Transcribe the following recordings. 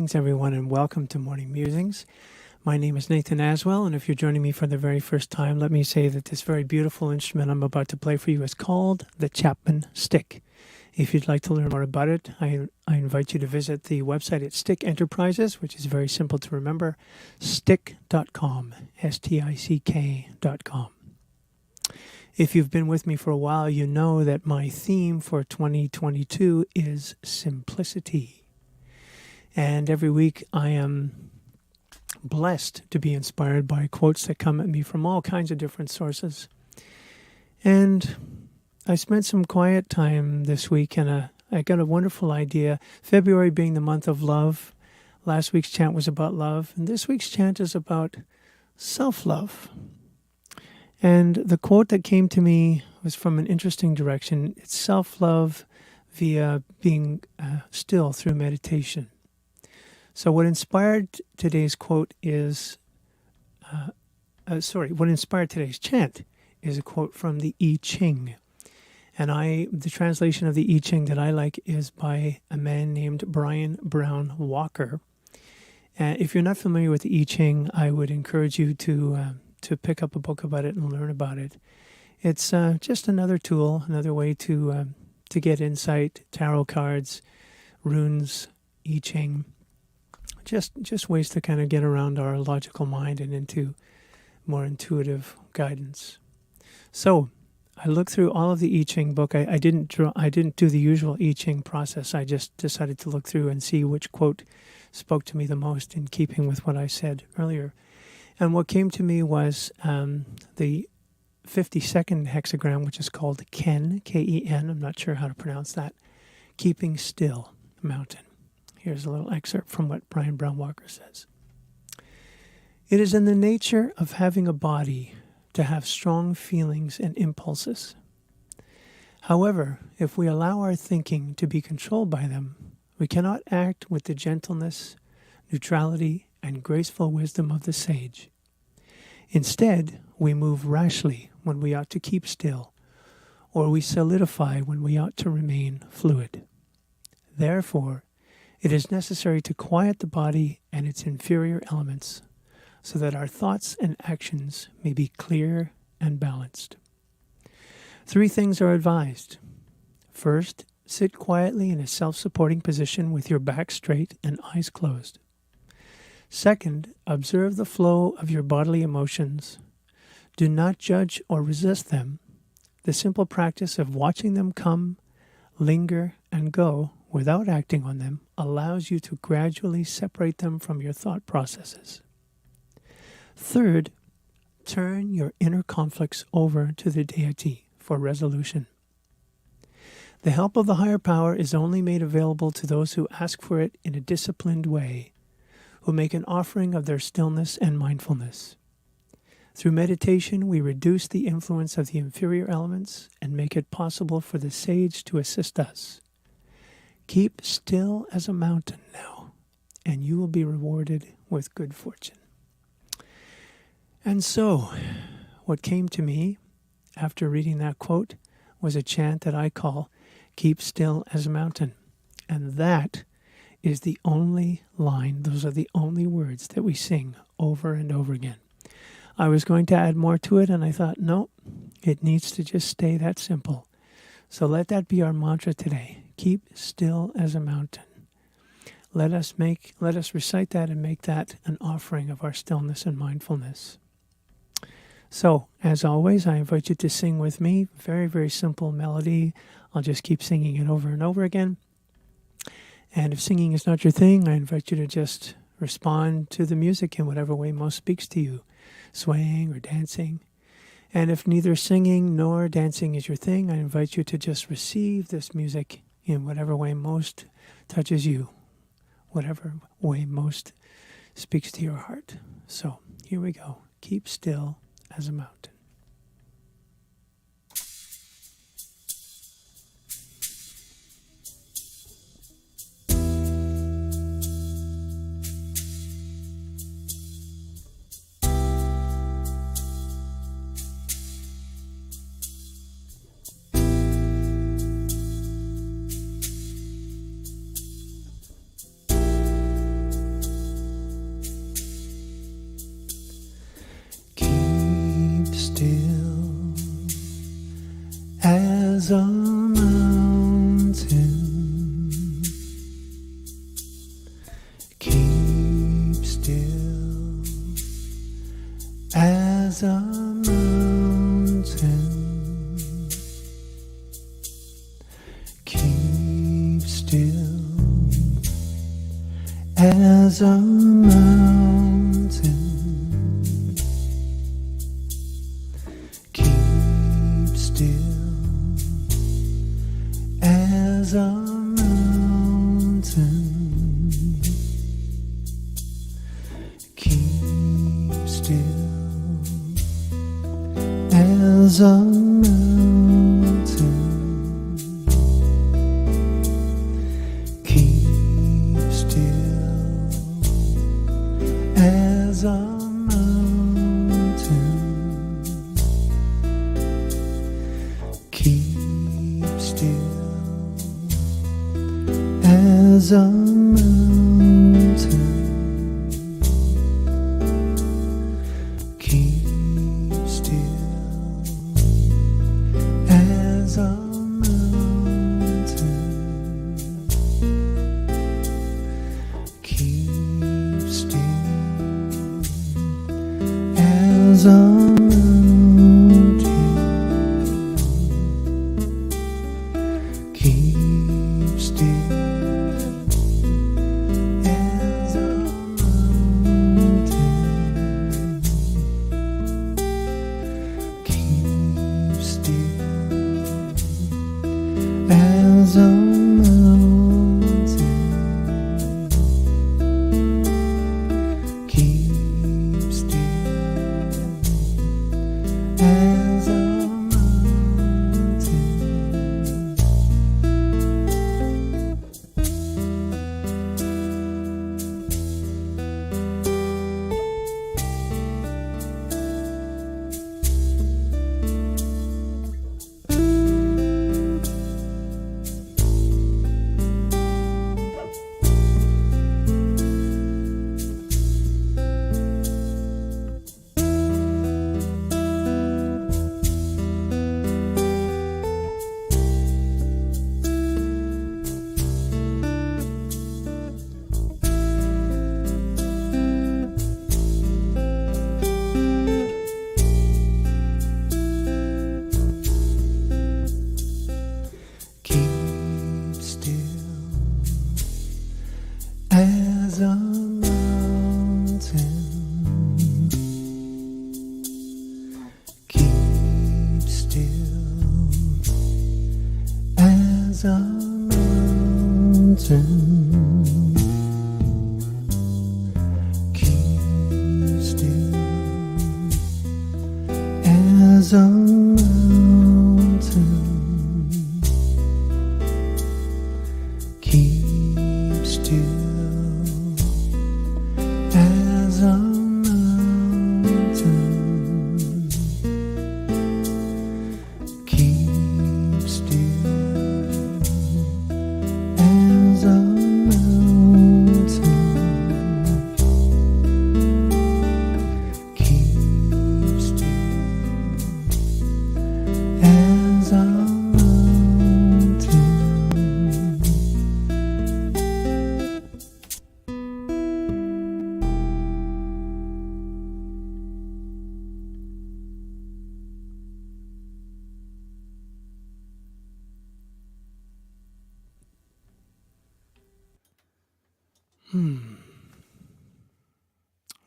Greetings, everyone, and welcome to Morning Musings. My name is Nathen Aswell, and if you're joining me for the very first time, let me say that this very beautiful instrument I'm about to play for you is called the Chapman Stick. If you'd like to learn more about it, I invite you to visit the website at Stick Enterprises, which is very simple to remember, stick.com, stick.com. If you've been with me for a while, you know that my theme for 2022 is simplicity. And every week I am blessed to be inspired by quotes that come at me from all kinds of different sources. And I spent some quiet time this week and I got a wonderful idea. February being the month of love, last week's chant was about love, and this week's chant is about self-love. And the quote that came to me was from an interesting direction. It's self-love via being still through meditation. So what inspired today's quote is, what inspired today's chant is a quote from the I Ching. And the translation of the I Ching that I like is by a man named Brian Browne Walker. If you're not familiar with the I Ching, I would encourage you to pick up a book about it and learn about it. It's just another tool, another way to get insight, tarot cards, runes, I Ching, just ways to kind of get around our logical mind and into more intuitive guidance. So I looked through all of the I Ching book. I didn't do the usual I Ching process. I just decided to look through and see which quote spoke to me the most in keeping with what I said earlier. And what came to me was the 52nd hexagram, which is called Ken, K-E-N. I'm not sure how to pronounce that. Keeping still, mountain. Here's a little excerpt from what Brian Browne Walker says. It is in the nature of having a body to have strong feelings and impulses. However, if we allow our thinking to be controlled by them, we cannot act with the gentleness, neutrality, and graceful wisdom of the sage. Instead, we move rashly when we ought to keep still, or we solidify when we ought to remain fluid. Therefore, it is necessary to quiet the body and its inferior elements so that our thoughts and actions may be clear and balanced. 3 things are advised. First, sit quietly in a self-supporting position with your back straight and eyes closed. Second, observe the flow of your bodily emotions. Do not judge or resist them. The simple practice of watching them come, linger, and go without acting on them allows you to gradually separate them from your thought processes. Third, turn your inner conflicts over to the Deity for resolution. The help of the higher power is only made available to those who ask for it in a disciplined way, who make an offering of their stillness and mindfulness. Through meditation, we reduce the influence of the inferior elements and make it possible for the sage to assist us. Keep still as a mountain now, and you will be rewarded with good fortune. And so, what came to me after reading that quote was a chant that I call, Keep Still as a Mountain. And that is the only line, those are the only words that we sing over and over again. I was going to add more to it, and I thought, no, it needs to just stay that simple. So let that be our mantra today. Keep still as a mountain. Let us recite that and make that an offering of our stillness and mindfulness. So, as always, I invite you to sing with me. Very, very simple melody. I'll just keep singing it over and over again. And if singing is not your thing, I invite you to just respond to the music in whatever way most speaks to you, swaying or dancing. And if neither singing nor dancing is your thing, I invite you to just receive this music in whatever way most touches you, whatever way most speaks to your heart. So here we go. Keep still as a mountain. as a mountain. Keep still as a mountain. Keep still as a mountain. Keep still as a mountain. Keep still as a mountain. Keep still as a mountain. Keep still as a mountain. Keep still as a mountain. Keep still as a mountain. Keep still as a mountain. Keep still as a mountain. Keep still as a mountain. Keep still as a mountain. Keep still as a mountain. Keep still as a mountain. Keep still as a mountain. Keep still as a mountain. Keep still as a mountain.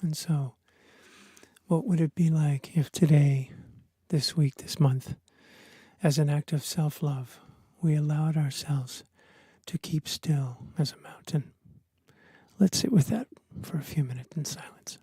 And so, what would it be like if today, this week, this month, as an act of self-love, we allowed ourselves to keep still as a mountain? Let's sit with that for a few minutes in silence.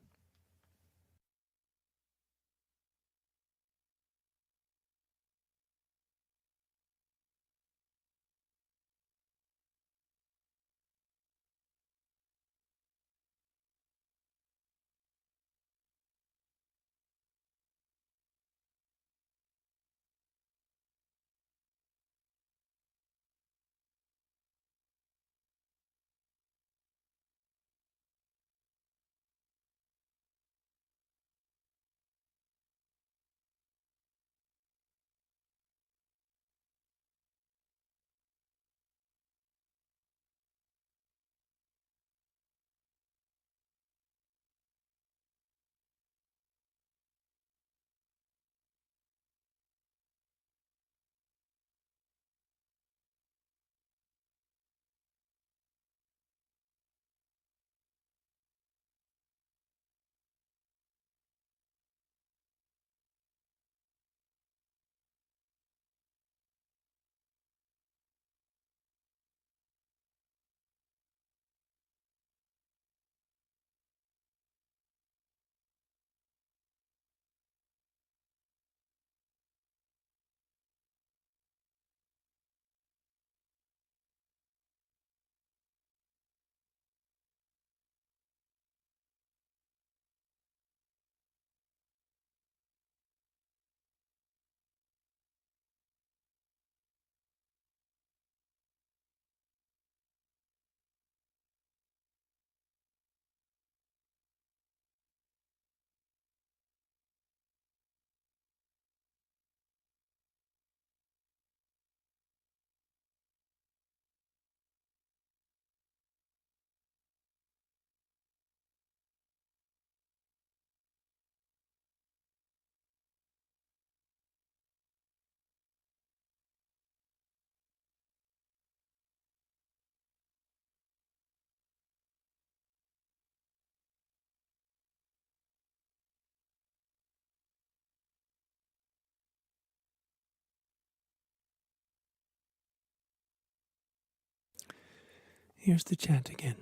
Here's the chant again.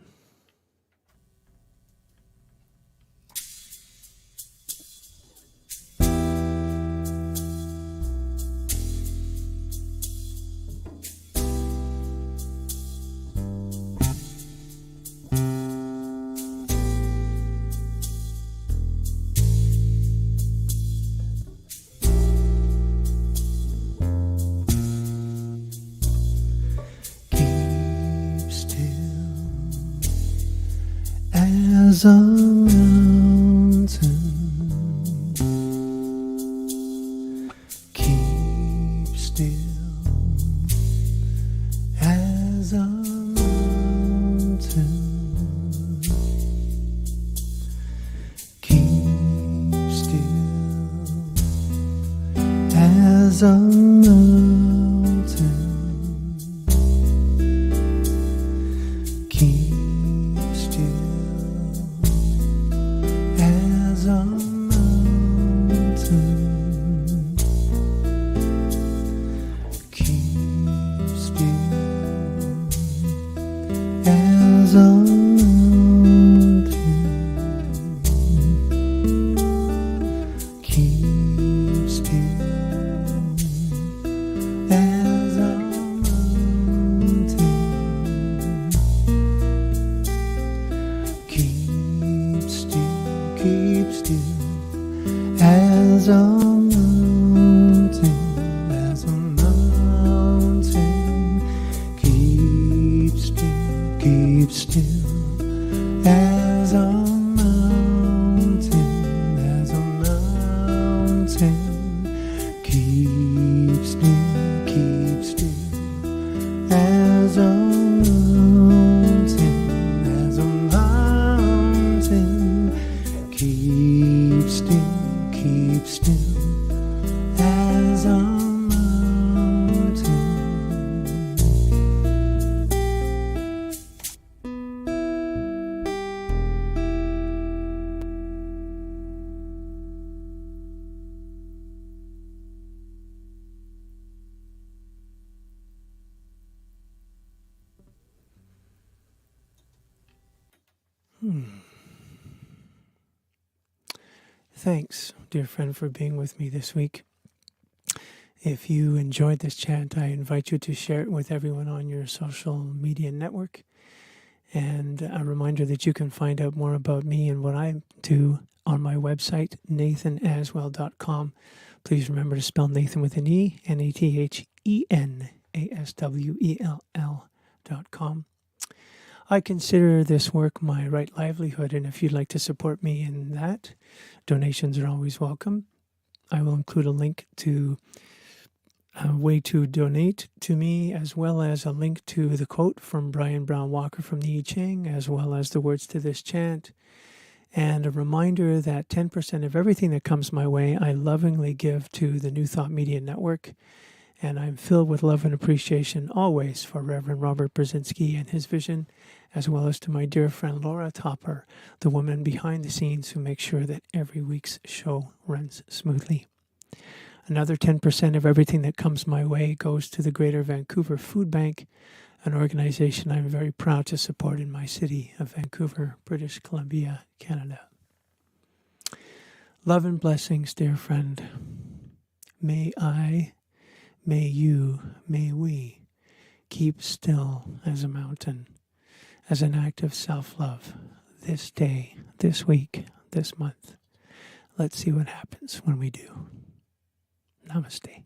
As a mountain, keep still as a mountain, keep still as a mountain, keep as a mountain, keep still as a mountain, keep still as a mountain, keep still. Keep still as a mountain, as a mountain. Keep still as a mountain, as a mountain. Keep still as a mountain, as a mountain. Keep still as a mountain. Thanks, dear friend, for being with me this week. If you enjoyed this chant, I invite you to share it with everyone on your social media network. And a reminder that you can find out more about me and what I do on my website, nathenaswell.com. Please remember to spell Nathen with an E, NathenAswell.com. I consider this work my right livelihood, and if you'd like to support me in that, donations are always welcome. I will include a link to a way to donate to me, as well as a link to the quote from Brian Browne Walker from the I Ching, as well as the words to this chant, and a reminder that 10% of everything that comes my way, I lovingly give to the New Thought Media Network. And I'm filled with love and appreciation always for Reverend Robert Brzezinski and his vision, as well as to my dear friend Laura Topper, the woman behind the scenes who makes sure that every week's show runs smoothly. Another 10% of everything that comes my way goes to the Greater Vancouver Food Bank, an organization I'm very proud to support in my city of Vancouver, British Columbia, Canada. Love and blessings, dear friend. May you, may we keep still as a mountain, as an act of self-love this day, this week, this month. Let's see what happens when we do. Namaste.